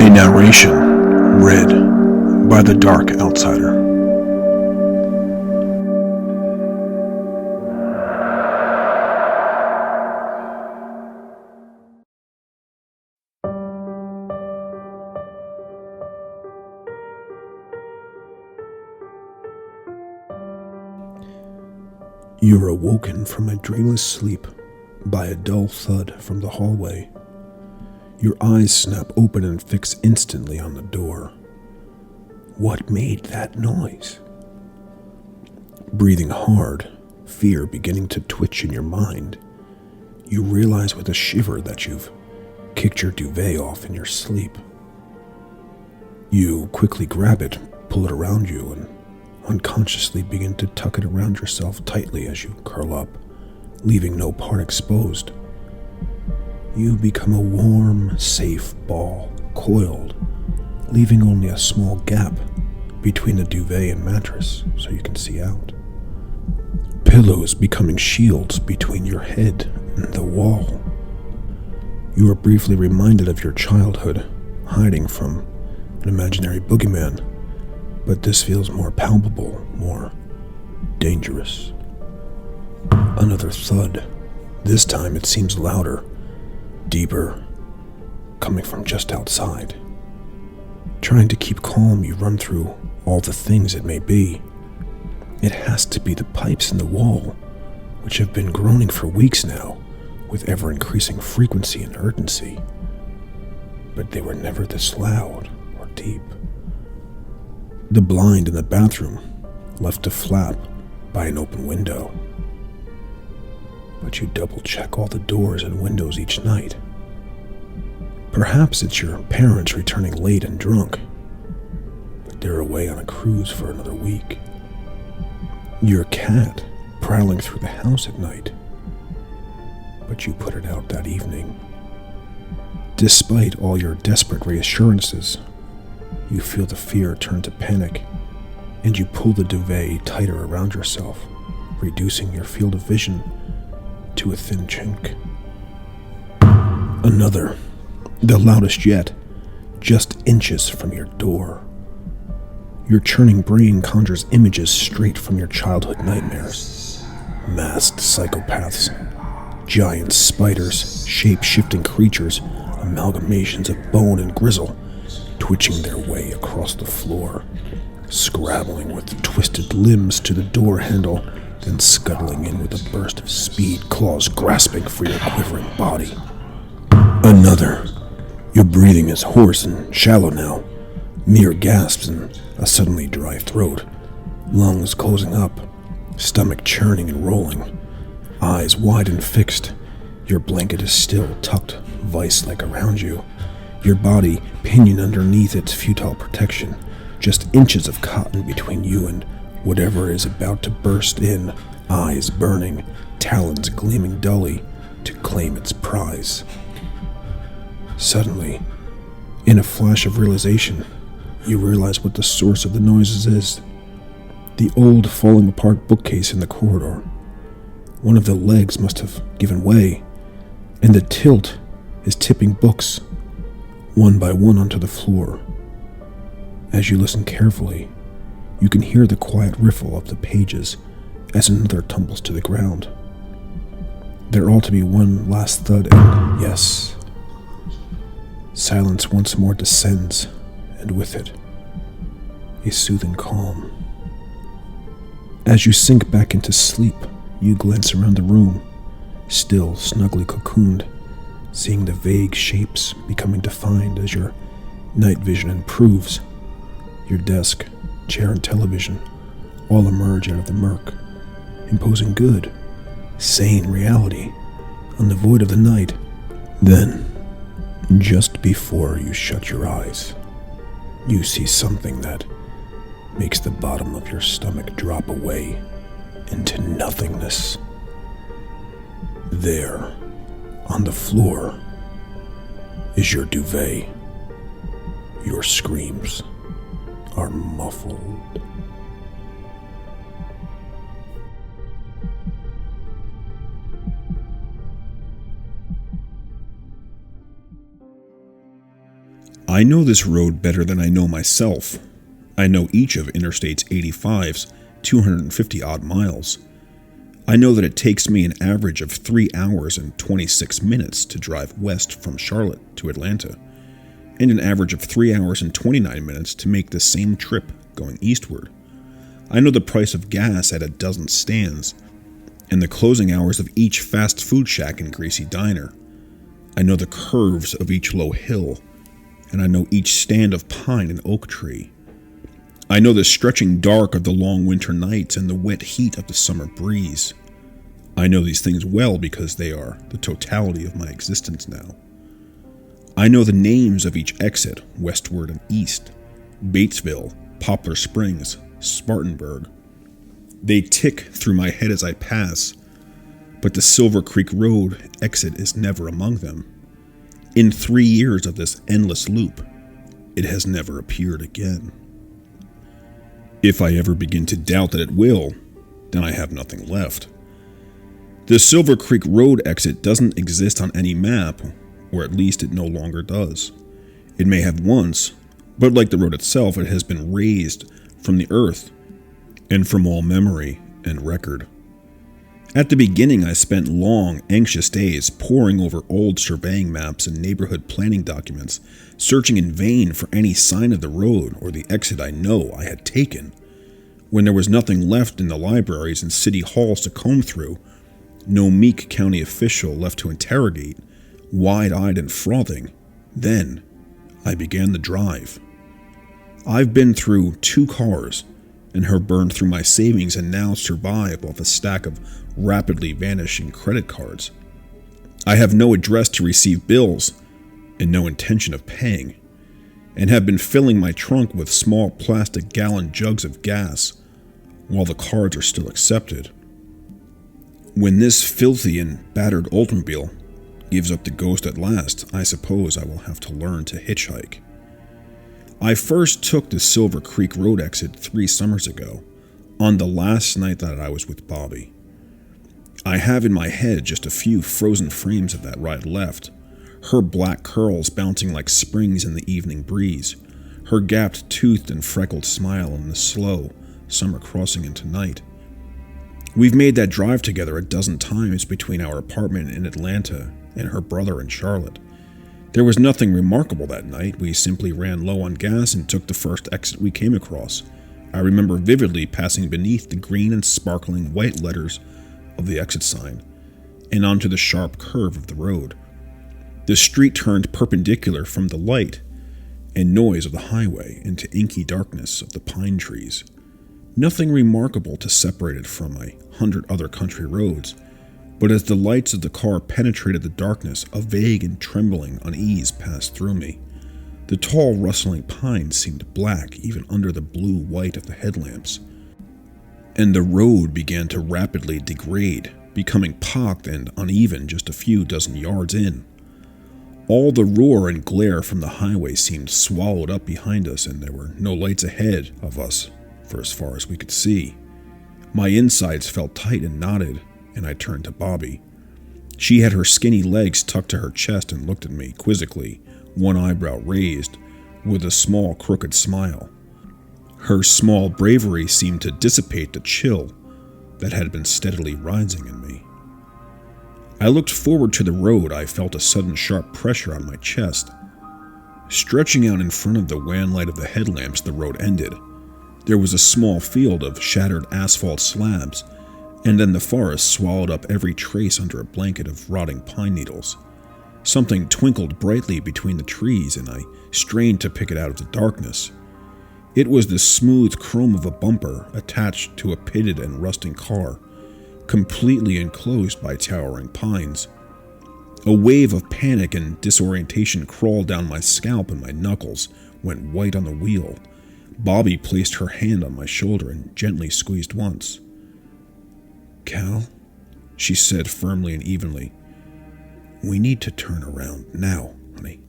A narration read by the Dark Outsider. You're awoken from a dreamless sleep by a dull thud from the hallway. Your eyes snap open and fix instantly on the door. What made that noise? Breathing hard, fear beginning to twitch in your mind, you realize with a shiver that you've kicked your duvet off in your sleep. You quickly grab it, pull it around you, and unconsciously begin to tuck it around yourself tightly as you curl up, leaving no part exposed. You become a warm, safe ball, coiled, leaving only a small gap between the duvet and mattress so you can see out. Pillows becoming shields between your head and the wall. You are briefly reminded of your childhood, hiding from an imaginary boogeyman, but this feels more palpable, more dangerous. Another thud. This time it seems louder, deeper, coming from just outside. Trying to keep calm, you run through all the things it may be. It has to be the pipes in the wall, which have been groaning for weeks now, with ever-increasing frequency and urgency. But they were never this loud or deep. The blind in the bathroom, left to flap by an open window. But you double-check all the doors and windows each night. Perhaps it's your parents returning late and drunk, but they're away on a cruise for another week. Your cat prowling through the house at night, but you put it out that evening. Despite all your desperate reassurances, you feel the fear turn to panic, and you pull the duvet tighter around yourself, reducing your field of vision to a thin chink. Another, the loudest yet, just inches from your door. Your churning brain conjures images straight from your childhood nightmares. Masked psychopaths, giant spiders, shape-shifting creatures, amalgamations of bone and gristle, twitching their way across the floor, scrabbling with twisted limbs to the door handle, then scuttling in with a burst of speed, claws grasping for your quivering body. Another. Your breathing is hoarse and shallow now, mere gasps and a suddenly dry throat, lungs closing up, stomach churning and rolling, eyes wide and fixed. Your blanket is still tucked vice-like around you, your body pinioned underneath its futile protection, just inches of cotton between you and whatever is about to burst in, eyes burning, talons gleaming dully to claim its prize. Suddenly, in a flash of realization, you realize what the source of the noises is. The old falling apart bookcase in the corridor. One of the legs must have given way, and the tilt is tipping books one by one onto the floor. As you listen carefully, you can hear the quiet riffle of the pages as another tumbles to the ground. There ought to be one last thud, and yes, silence once more descends, and with it, a soothing calm. As you sink back into sleep, you glance around the room, still snugly cocooned, seeing the vague shapes becoming defined as your night vision improves. Your desk, chair, and television all emerge out of the murk, imposing good, sane reality on the void of the night. Then, just before you shut your eyes, you see something that makes the bottom of your stomach drop away into nothingness. There, on the floor, is your duvet. Your screams are muffled. I know this road better than I know myself. I know each of Interstate 85's 250-odd miles. I know that it takes me an average of 3 hours and 26 minutes to drive west from Charlotte to Atlanta, and an average of 3 hours and 29 minutes to make the same trip going eastward. I know the price of gas at a dozen stands, and the closing hours of each fast food shack and greasy diner. I know the curves of each low hill, and I know each stand of pine and oak tree. I know the stretching dark of the long winter nights and the wet heat of the summer breeze. I know these things well because they are the totality of my existence now. I know the names of each exit, westward and east, Batesville, Poplar Springs, Spartanburg. They tick through my head as I pass, but the Silver Creek Road exit is never among them. In 3 years of this endless loop, it has never appeared again. If I ever begin to doubt that it will, then I have nothing left. The Silver Creek Road exit doesn't exist on any map, or at least it no longer does. It may have once, but like the road itself, it has been razed from the earth and from all memory and record. At the beginning, I spent long, anxious days poring over old surveying maps and neighborhood planning documents, searching in vain for any sign of the road or the exit I know I had taken. When there was nothing left in the libraries and city halls to comb through, no meek county official left to interrogate, wide-eyed and frothing, then I began the drive. I've been through 2 cars and have burned through my savings and now survive off a stack of rapidly vanishing credit cards. I have no address to receive bills and no intention of paying, and have been filling my trunk with small plastic gallon jugs of gas while the cards are still accepted. When this filthy and battered Oldsmobile gives up the ghost at last, I suppose I will have to learn to hitchhike. I first took the Silver Creek Road exit 3 summers ago, on the last night that I was with Bobby. I have in my head just a few frozen frames of that ride left, her black curls bouncing like springs in the evening breeze, her gapped-toothed and freckled smile in the slow summer crossing into night. We've made that drive together a dozen times between our apartment in Atlanta and her brother in Charlotte. There was nothing remarkable that night. We simply ran low on gas and took the first exit we came across. I remember vividly passing beneath the green and sparkling white letters of the exit sign and onto the sharp curve of the road. The street turned perpendicular from the light and noise of the highway into inky darkness of the pine trees. Nothing remarkable to separate it from 100 other country roads, but as the lights of the car penetrated the darkness, a vague and trembling unease passed through me. The tall, rustling pines seemed black even under the blue-white of the headlamps, and the road began to rapidly degrade, becoming pocked and uneven just a few dozen yards in. All the roar and glare from the highway seemed swallowed up behind us, and there were no lights ahead of us for as far as we could see. My insides felt tight and knotted, and I turned to Bobby. She had her skinny legs tucked to her chest and looked at me quizzically, one eyebrow raised, with a small crooked smile. Her small bravery seemed to dissipate the chill that had been steadily rising in me. I looked forward to the road. I felt a sudden sharp pressure on my chest. Stretching out in front of the wan light of the headlamps, the road ended. There was a small field of shattered asphalt slabs, and then the forest swallowed up every trace under a blanket of rotting pine needles. Something twinkled brightly between the trees, and I strained to pick it out of the darkness. It was the smooth chrome of a bumper attached to a pitted and rusting car, completely enclosed by towering pines. A wave of panic and disorientation crawled down my scalp, and my knuckles went white on the wheel. Bobby placed her hand on my shoulder and gently squeezed once. "Cal," she said firmly and evenly, "we need to turn around now, honey."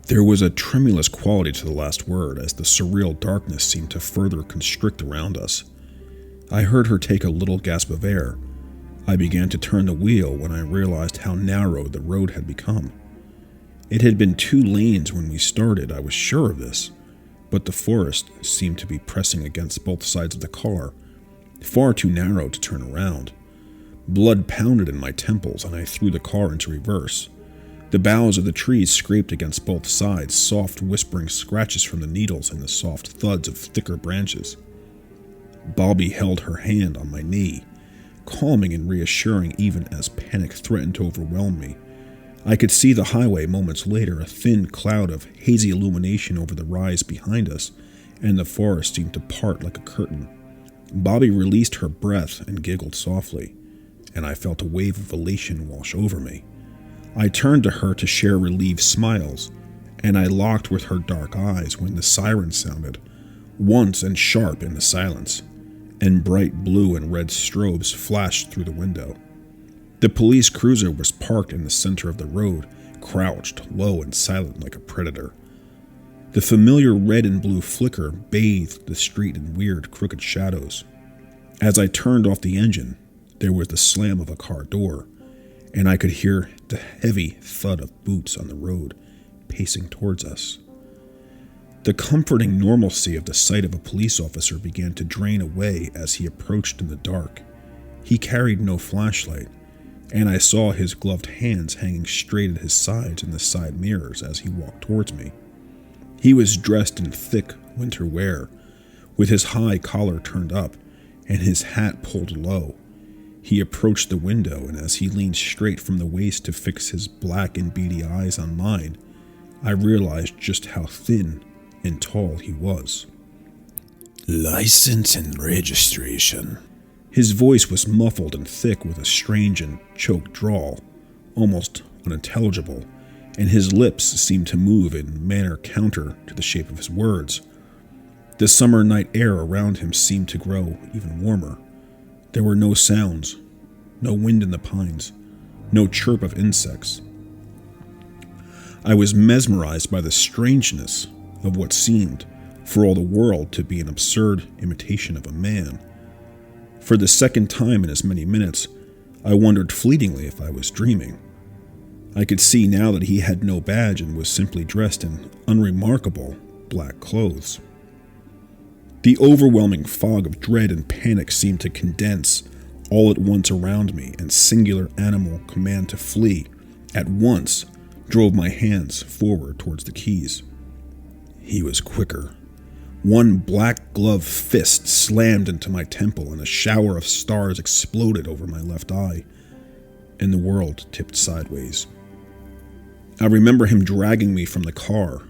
There was a tremulous quality to the last word, as the surreal darkness seemed to further constrict around us. I heard her take a little gasp of air. I began to turn the wheel when I realized how narrow the road had become. It had been 2 lanes when we started, I was sure of this, but the forest seemed to be pressing against both sides of the car, far too narrow to turn around. Blood pounded in my temples, and I threw the car into reverse. The boughs of the trees scraped against both sides, soft whispering scratches from the needles and the soft thuds of thicker branches. Bobby held her hand on my knee, calming and reassuring even as panic threatened to overwhelm me. I could see the highway moments later, a thin cloud of hazy illumination over the rise behind us, and the forest seemed to part like a curtain. Bobby released her breath and giggled softly, and I felt a wave of elation wash over me. I turned to her to share relieved smiles, and I locked with her dark eyes when the siren sounded, once and sharp in the silence, and bright blue and red strobes flashed through the window. The police cruiser was parked in the center of the road, crouched, low and silent like a predator. The familiar red and blue flicker bathed the street in weird, crooked shadows. As I turned off the engine, there was the slam of a car door, and I could hear the heavy thud of boots on the road, pacing towards us. The comforting normalcy of the sight of a police officer began to drain away as he approached in the dark. He carried no flashlight, and I saw his gloved hands hanging straight at his sides in the side mirrors as he walked towards me. He was dressed in thick winter wear, with his high collar turned up and his hat pulled low. He approached the window, and as he leaned straight from the waist to fix his black and beady eyes on mine, I realized just how thin and tall he was. License and registration. His voice was muffled and thick with a strange and choked drawl, almost unintelligible, and his lips seemed to move in manner counter to the shape of his words. The summer night air around him seemed to grow even warmer. There were no sounds, no wind in the pines, no chirp of insects. I was mesmerized by the strangeness of what seemed, for all the world, to be an absurd imitation of a man. For the second time in as many minutes, I wondered fleetingly if I was dreaming. I could see now that he had no badge and was simply dressed in unremarkable black clothes. The overwhelming fog of dread and panic seemed to condense all at once around me, and singular animal command to flee at once drove my hands forward towards the keys. He was quicker. One black gloved fist slammed into my temple, and a shower of stars exploded over my left eye, and the world tipped sideways. I remember him dragging me from the car,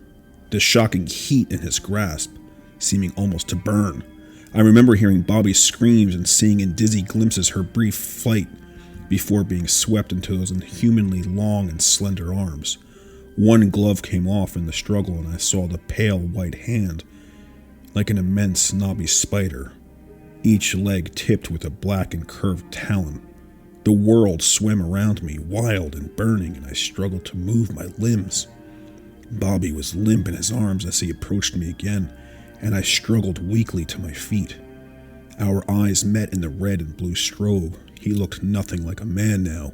the shocking heat in his grasp, seeming almost to burn. I remember hearing Bobby's screams and seeing in dizzy glimpses her brief flight before being swept into those inhumanly long and slender arms. One glove came off in the struggle, and I saw the pale white hand, like an immense knobby spider, each leg tipped with a black and curved talon. The world swam around me, wild and burning, and I struggled to move my limbs. Bobby was limp in his arms as he approached me again, and I struggled weakly to my feet. Our eyes met in the red and blue strobe. He looked nothing like a man now.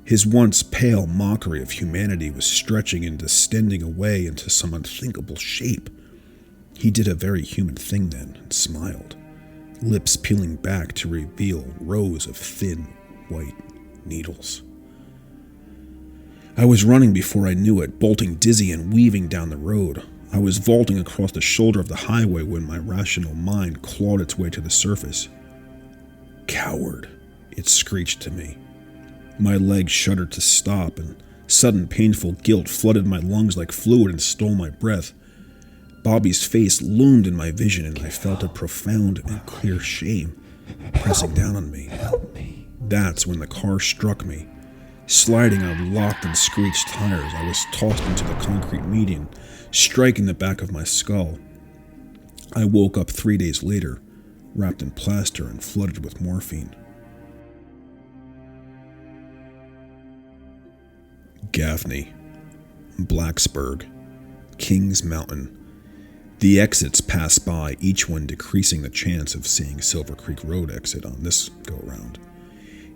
His once pale mockery of humanity was stretching and distending away into some unthinkable shape. He did a very human thing then, and smiled, lips peeling back to reveal rows of thin, white needles. I was running before I knew it, bolting dizzy and weaving down the road. I was vaulting across the shoulder of the highway when my rational mind clawed its way to the surface. "Coward," it screeched to me. My legs shuddered to stop, and sudden painful guilt flooded my lungs like fluid and stole my breath. Bobby's face loomed in my vision, and I felt a profound and clear shame pressing down on me. That's when the car struck me. Sliding out locked and screeched tires, I was tossed into the concrete median, striking the back of my skull. I woke up 3 days later, wrapped in plaster and flooded with morphine. Gaffney, Blacksburg, Kings Mountain. The exits pass by, each one decreasing the chance of seeing Silver Creek Road exit on this go-around.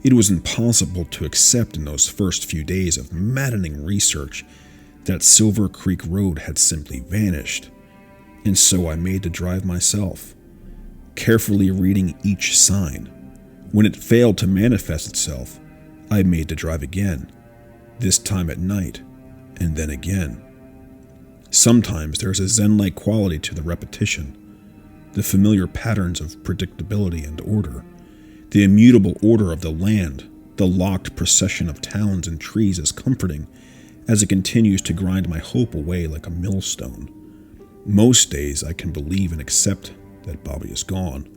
It was impossible to accept in those first few days of maddening research That Silver Creek Road had simply vanished, and so I made the drive myself, carefully reading each sign. When it failed to manifest itself, I made the drive again, this time at night, and then again. Sometimes there is a zen-like quality to the repetition, the familiar patterns of predictability and order, the immutable order of the land, the locked procession of towns and trees is comforting as it continues to grind my hope away like a millstone. Most days I can believe and accept that Bobby is gone.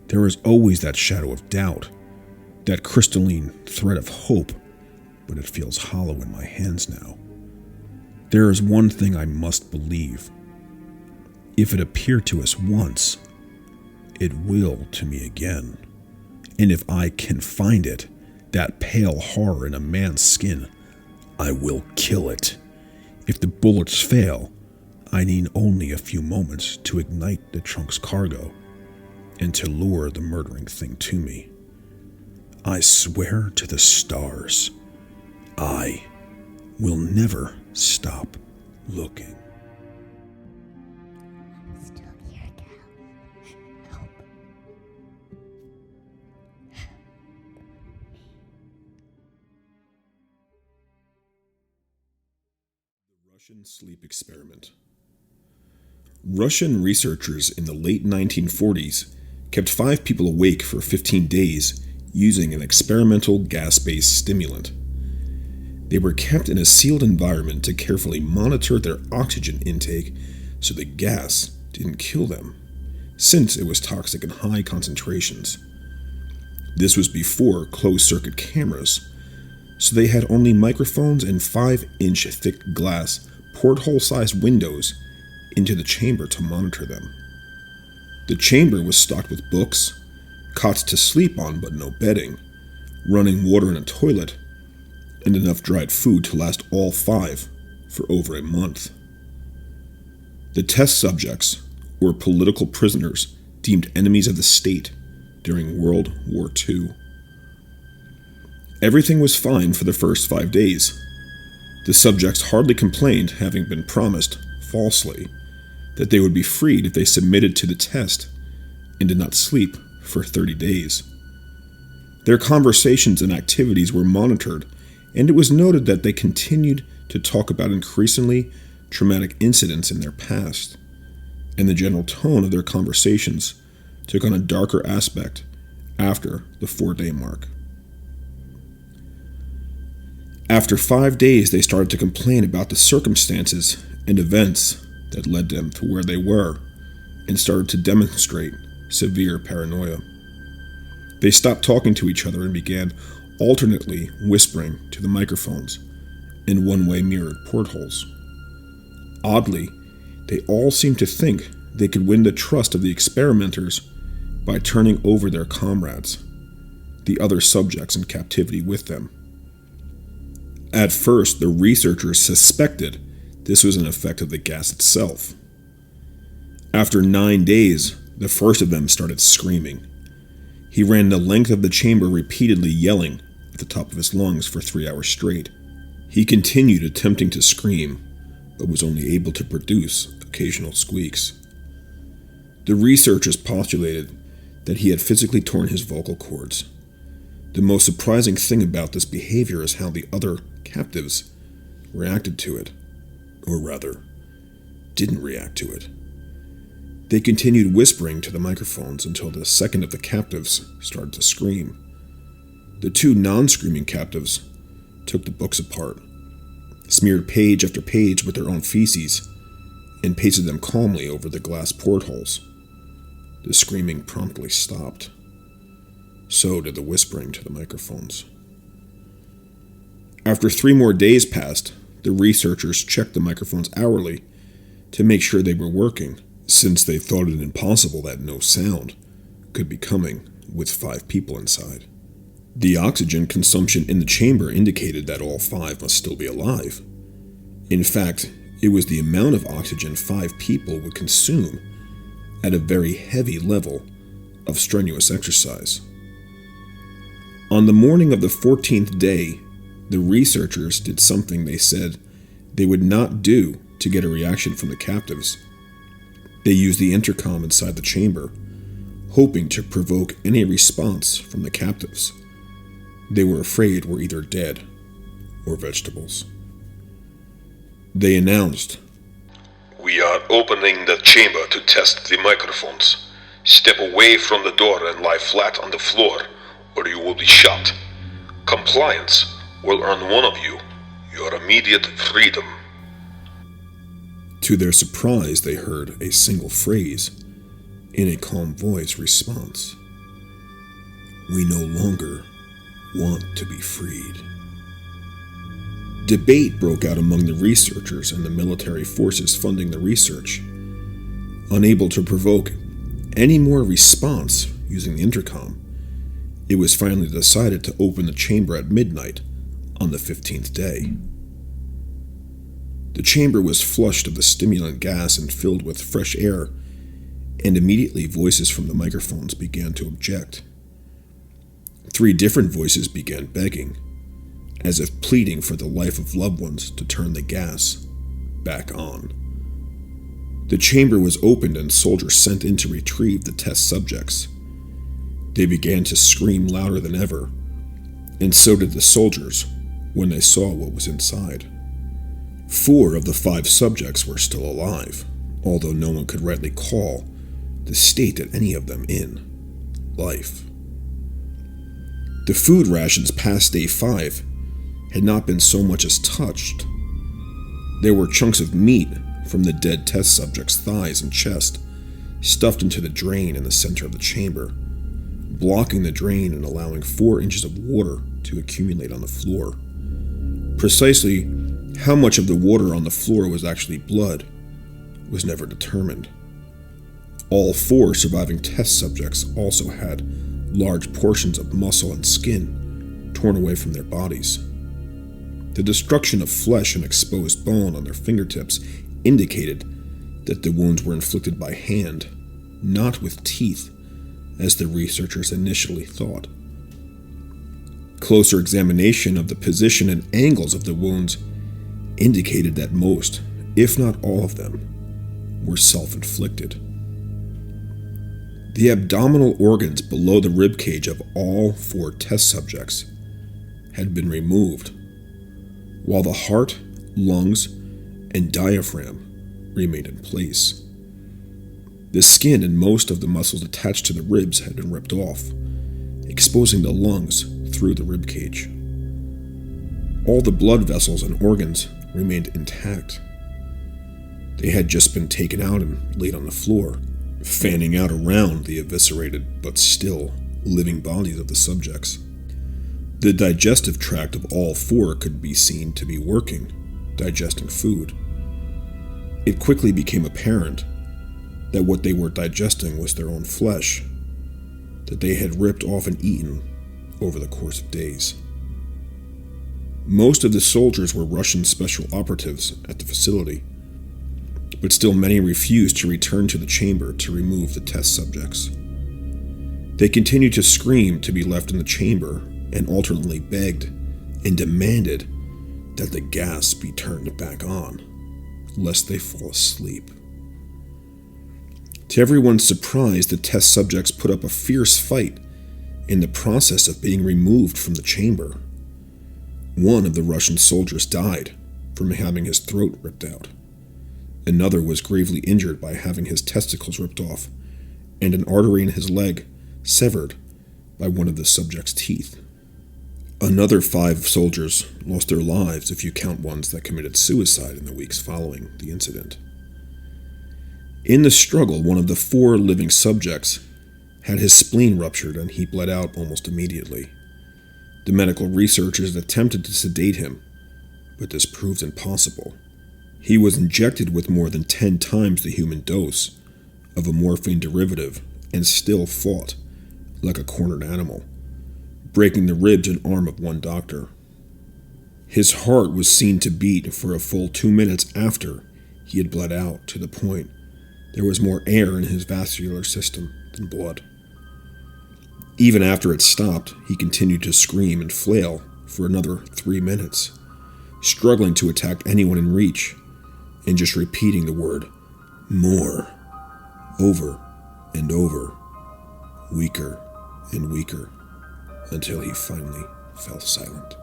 There is always that shadow of doubt, that crystalline thread of hope, but it feels hollow in my hands now. There is one thing I must believe. If it appeared to us once, it will to me again. And if I can find it, that pale horror in a man's skin, I will kill it. If the bullets fail, I need only a few moments to ignite the trunk's cargo and to lure the murdering thing to me. I swear to the stars, I will never stop looking. I'm still here, Cal. Help. The Russian sleep experiment. Russian researchers in the late 1940s kept 5 people awake for 15 days using an experimental gas-based stimulant. They were kept in a sealed environment to carefully monitor their oxygen intake so the gas didn't kill them, since it was toxic in high concentrations. This was before closed-circuit cameras, so they had only microphones and 5-inch thick glass porthole-sized windows into the chamber to monitor them. The chamber was stocked with books, cots to sleep on but no bedding, running water in a toilet, and enough dried food to last all 5 for over a month. The test subjects were political prisoners deemed enemies of the state during World War II. Everything was fine for the first 5 days. The subjects hardly complained, having been promised, falsely, that they would be freed if they submitted to the test and did not sleep for 30 days. Their conversations and activities were monitored, and it was noted that they continued to talk about increasingly traumatic incidents in their past, and the general tone of their conversations took on a darker aspect after the 4-day mark. After 5 days, they started to complain about the circumstances and events that led them to where they were, and started to demonstrate severe paranoia. They stopped talking to each other and began alternately whispering to the microphones in one-way mirrored portholes. Oddly, they all seemed to think they could win the trust of the experimenters by turning over their comrades, the other subjects in captivity with them. At first, the researchers suspected this was an effect of the gas itself. After 9 days, the first of them started screaming. He ran the length of the chamber repeatedly yelling at the top of his lungs for 3 hours straight. He continued attempting to scream, but was only able to produce occasional squeaks. The researchers postulated that he had physically torn his vocal cords. The most surprising thing about this behavior is how the other captives reacted to it, or rather, didn't react to it. They continued whispering to the microphones until the second of the captives started to scream. The 2 non-screaming captives took the books apart, smeared page after page with their own feces, and pasted them calmly over the glass portholes. The screaming promptly stopped. So did the whispering to the microphones. After 3 more days passed, the researchers checked the microphones hourly to make sure they were working, since they thought it impossible that no sound could be coming with 5 people inside. The oxygen consumption in the chamber indicated that all 5 must still be alive. In fact, it was the amount of oxygen 5 people would consume at a very heavy level of strenuous exercise. On the morning of the 14th day, the researchers did something they said they would not do to get a reaction from the captives. They used the intercom inside the chamber, hoping to provoke any response from the captives. They were afraid were either dead or vegetables. They announced, "We are opening the chamber to test the microphones. Step away from the door and lie flat on the floor, or you will be shot. Compliance will earn one of you your immediate freedom." To their surprise, they heard a single phrase in a calm voice response. "We no longer want to be freed." Debate broke out among the researchers and the military forces funding the research. Unable to provoke any more response using the intercom, it was finally decided to open the chamber at midnight on the 15th day. The chamber was flushed of the stimulant gas and filled with fresh air, and immediately voices from the microphones began to object. 3 different voices began begging, as if pleading for the life of loved ones to turn the gas back on. The chamber was opened and soldiers sent in to retrieve the test subjects. They began to scream louder than ever, and so did the soldiers when they saw what was inside. 4 of the 5 subjects were still alive, although no one could rightly call the state that any of them in life. The food rations past day 5 had not been so much as touched. There were chunks of meat from the dead test subject's thighs and chest stuffed into the drain in the center of the chamber, blocking the drain and allowing 4 inches of water to accumulate on the floor. Precisely how much of the water on the floor was actually blood was never determined. All 4 surviving test subjects also had large portions of muscle and skin torn away from their bodies. The destruction of flesh and exposed bone on their fingertips indicated that the wounds were inflicted by hand, not with teeth, as the researchers initially thought. Closer examination of the position and angles of the wounds indicated that most, if not all of them, were self-inflicted. The abdominal organs below the ribcage of all 4 test subjects had been removed, while the heart, lungs, and diaphragm remained in place. The skin and most of the muscles attached to the ribs had been ripped off, exposing the lungs through the ribcage. All the blood vessels and organs remained intact. They had just been taken out and laid on the floor, fanning out around the eviscerated but still living bodies of the subjects. The digestive tract of all 4 could be seen to be working, digesting food. It quickly became apparent that what they were digesting was their own flesh, that they had ripped off and eaten over the course of days. Most of the soldiers were Russian special operatives at the facility, but still many refused to return to the chamber to remove the test subjects. They continued to scream to be left in the chamber and alternately begged and demanded that the gas be turned back on, lest they fall asleep. To everyone's surprise, the test subjects put up a fierce fight in the process of being removed from the chamber. One of the Russian soldiers died from having his throat ripped out. Another was gravely injured by having his testicles ripped off and an artery in his leg severed by one of the subject's teeth. Another 5 soldiers lost their lives if you count ones that committed suicide in the weeks following the incident. In the struggle, one of the 4 living subjects had his spleen ruptured and he bled out almost immediately. The medical researchers attempted to sedate him, but this proved impossible. He was injected with more than 10 times the human dose of a morphine derivative and still fought like a cornered animal, breaking the ribs and arm of one doctor. His heart was seen to beat for a full 2 minutes after he had bled out, to the point there was more air in his vascular system than blood. Even after it stopped, he continued to scream and flail for another 3 minutes, struggling to attack anyone in reach, and just repeating the word more over and over, weaker and weaker, until he finally fell silent.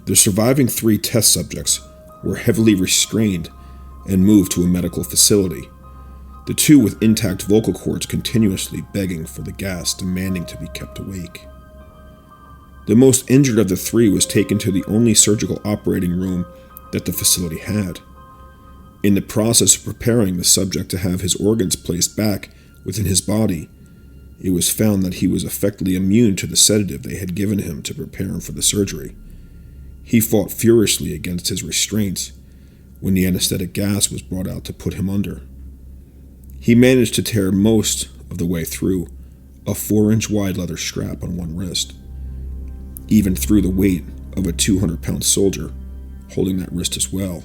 The surviving 3 test subjects were heavily restrained and moved to a medical facility, the 2 with intact vocal cords continuously begging for the gas, demanding to be kept awake. The most injured of the 3 was taken to the only surgical operating room that the facility had. In the process of preparing the subject to have his organs placed back within his body, it was found that he was effectively immune to the sedative they had given him to prepare him for the surgery. He fought furiously against his restraints when the anesthetic gas was brought out to put him under. He managed to tear most of the way through a 4-inch wide leather strap on one wrist, even through the weight of a 200-pound soldier holding that wrist as well.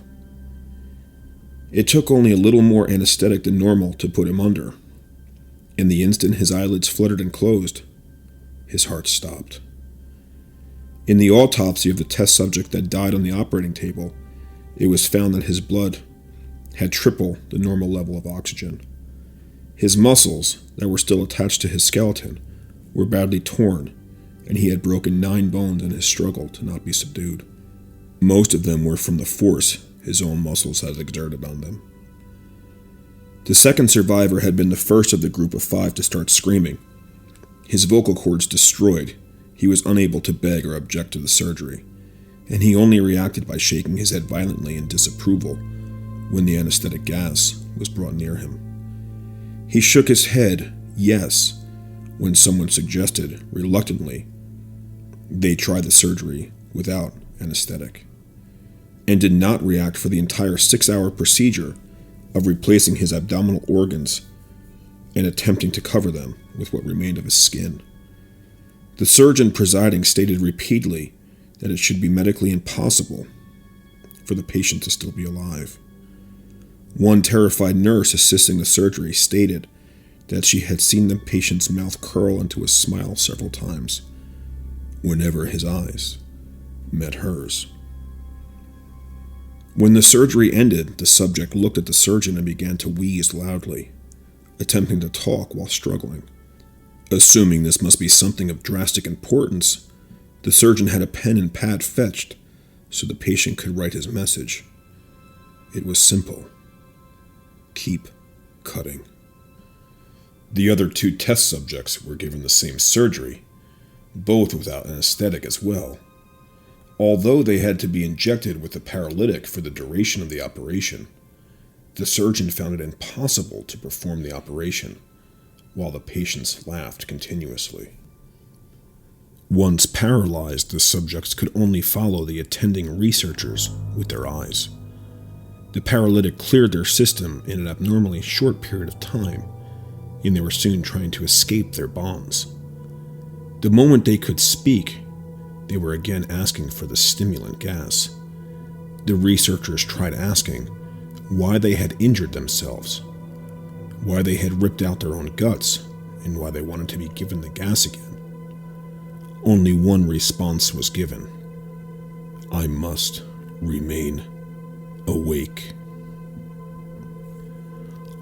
It took only a little more anesthetic than normal to put him under. In the instant his eyelids fluttered and closed, his heart stopped. In the autopsy of the test subject that died on the operating table, it was found that his blood had triple the normal level of oxygen. His muscles that were still attached to his skeleton were badly torn, and he had broken 9 bones in his struggle to not be subdued. Most of them were from the force his own muscles had exerted on them. The second survivor had been the first of the group of 5 to start screaming. His vocal cords destroyed, he was unable to beg or object to the surgery, and he only reacted by shaking his head violently in disapproval when the anesthetic gas was brought near him. He shook his head, yes, when someone suggested, reluctantly, they try the surgery without anesthetic, and did not react for the entire 6-hour procedure of replacing his abdominal organs and attempting to cover them with what remained of his skin. The surgeon presiding stated repeatedly that it should be medically impossible for the patient to still be alive. One terrified nurse assisting the surgery stated that she had seen the patient's mouth curl into a smile several times whenever his eyes met hers. When the surgery ended, the subject looked at the surgeon and began to wheeze loudly, attempting to talk while struggling. Assuming this must be something of drastic importance, the surgeon had a pen and pad fetched so the patient could write his message. It was simple. Keep cutting. The other 2 test subjects were given the same surgery, both without anesthetic as well. Although they had to be injected with a paralytic for the duration of the operation, the surgeon found it impossible to perform the operation, while the patients laughed continuously. Once paralyzed, the subjects could only follow the attending researchers with their eyes. The paralytic cleared their system in an abnormally short period of time, and they were soon trying to escape their bonds. The moment they could speak, they were again asking for the stimulant gas. The researchers tried asking why they had injured themselves, why they had ripped out their own guts, and why they wanted to be given the gas again. Only one response was given: I must remain awake.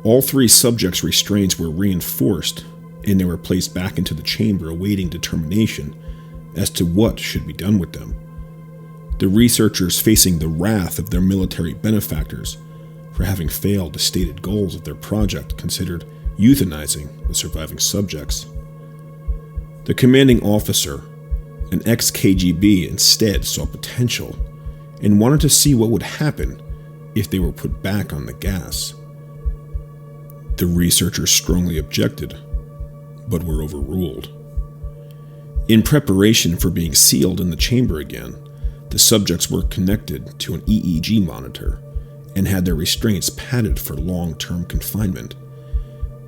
All 3 subjects' restraints were reinforced, and they were placed back into the chamber awaiting determination as to what should be done with them. The researchers, facing the wrath of their military benefactors for having failed the stated goals of their project, considered euthanizing the surviving subjects. The commanding officer, an ex-KGB, instead saw potential and wanted to see what would happen if they were put back on the gas. The researchers strongly objected, but were overruled. In preparation for being sealed in the chamber again, the subjects were connected to an EEG monitor and had their restraints padded for long-term confinement.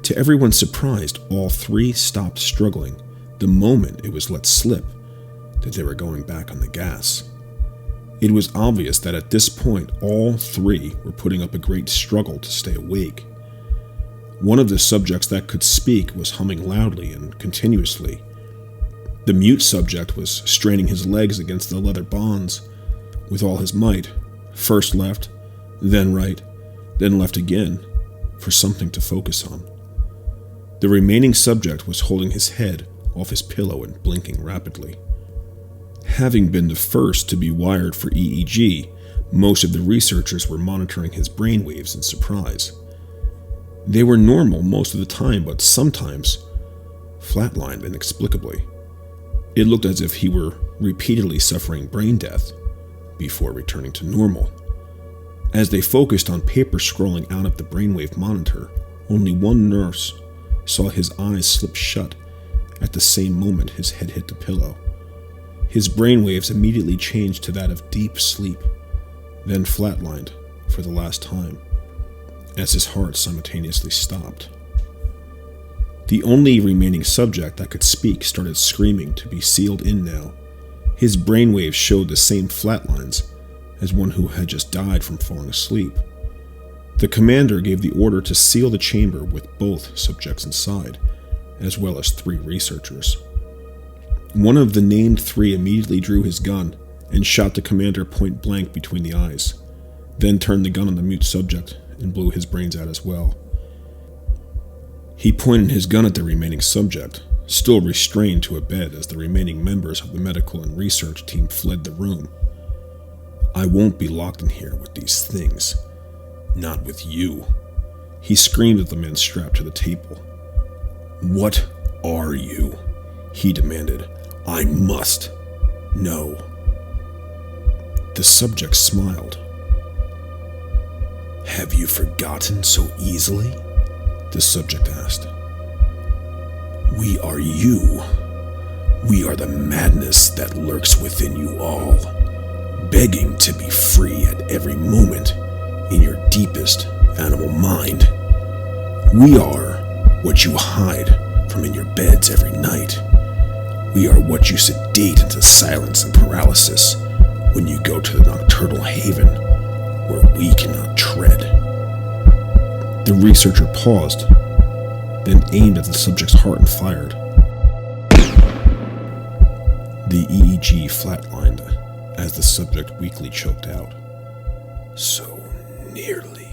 To everyone's surprise, all 3 stopped struggling the moment it was let slip that they were going back on the gas. It was obvious that at this point all 3 were putting up a great struggle to stay awake. One of the subjects that could speak was humming loudly and continuously. The mute subject was straining his legs against the leather bonds, with all his might, first left, then right, then left again, for something to focus on. The remaining subject was holding his head off his pillow and blinking rapidly. Having been the first to be wired for EEG, most of the researchers were monitoring his brainwaves in surprise. They were normal most of the time, but sometimes flatlined inexplicably. It looked as if he were repeatedly suffering brain death before returning to normal. As they focused on paper scrolling out of the brainwave monitor, only one nurse saw his eyes slip shut at the same moment his head hit the pillow. His brainwaves immediately changed to that of deep sleep, then flatlined for the last time, as his heart simultaneously stopped. The only remaining subject that could speak started screaming to be sealed in now. His brainwaves showed the same flatlines as one who had just died from falling asleep. The commander gave the order to seal the chamber with both subjects inside, as well as 3 researchers. One of the named 3 immediately drew his gun and shot the commander point blank between the eyes, then turned the gun on the mute subject and blew his brains out as well. He pointed his gun at the remaining subject, still restrained to a bed as the remaining members of the medical and research team fled the room. "I won't be locked in here with these things. Not with you," he screamed at the men strapped to the table. "What are you?" he demanded. "I must know." The subject smiled. "Have you forgotten so easily?" the subject asked. "We are you. We are the madness that lurks within you all, begging to be free at every moment in your deepest animal mind. We are what you hide from in your beds every night. We are what you sedate into silence and paralysis when you go to the nocturnal haven where we cannot tread." The researcher paused, then aimed at the subject's heart and fired. The EEG flatlined as the subject weakly choked out. "So nearly."